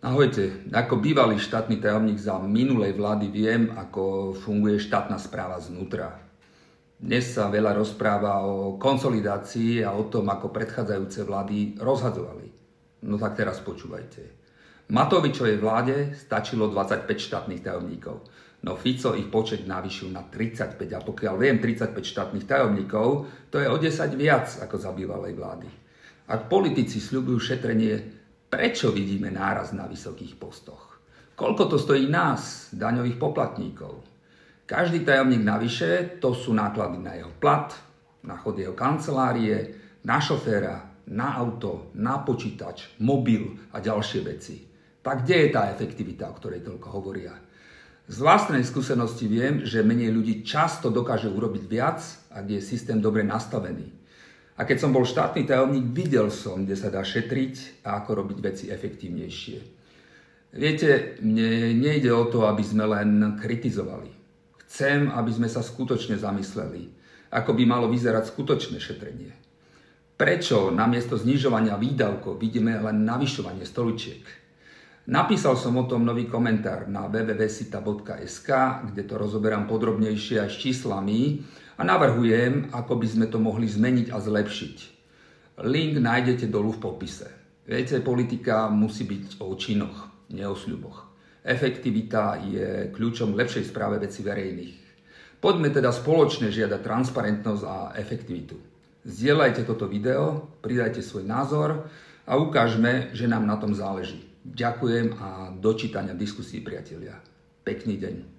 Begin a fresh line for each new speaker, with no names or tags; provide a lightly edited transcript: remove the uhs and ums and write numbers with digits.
Ahojte, ako bývalý štátny tajomník za minulej vlády viem, ako funguje štátna správa znútra. Dnes sa veľa rozpráva o konsolidácii a o tom, ako predchádzajúce vlády rozhadzovali. No tak teraz počúvajte. Matovičovej vláde stačilo 25 štátnych tajomníkov, no Fico ich počet navýšil na 35 a pokiaľ viem 35 štátnych tajomníkov, to je o 10 viac ako za bývalej vlády. Ak politici sľubujú šetrenie, prečo vidíme náraz na vysokých postoch? Koľko to stojí nás, daňových poplatníkov? Každý tajomník navyše, to sú náklady na jeho plat, na chod jeho kancelárie, na šoféra, na auto, na počítač, mobil a ďalšie veci. Tak kde je tá efektivita, o ktorej toľko hovoria? Z vlastnej skúsenosti viem, že menej ľudí často dokáže urobiť viac, ak je systém dobre nastavený. A keď som bol štátny tajomník, videl som, kde sa dá šetriť a ako robiť veci efektívnejšie. Viete, mne nejde o to, aby sme len kritizovali. Chcem, aby sme sa skutočne zamysleli, ako by malo vyzerať skutočné šetrenie. Prečo namiesto znižovania výdavkov vidíme len navyšovanie stoličiek? Napísal som o tom nový komentár na www.sita.sk, kde to rozoberám podrobnejšie aj s číslami, a navrhujem, ako by sme to mohli zmeniť a zlepšiť. Link nájdete dolu v popise. Viete, politika musí byť o činoch, nie o sľuboch. Efektivita je kľúčom k lepšej správe vecí verejných. Poďme teda spoločne žiadať transparentnosť a efektivitu. Zdieľajte toto video, pridajte svoj názor a ukážme, že nám na tom záleží. Ďakujem a do čítania diskusí, priatelia. Pekný deň.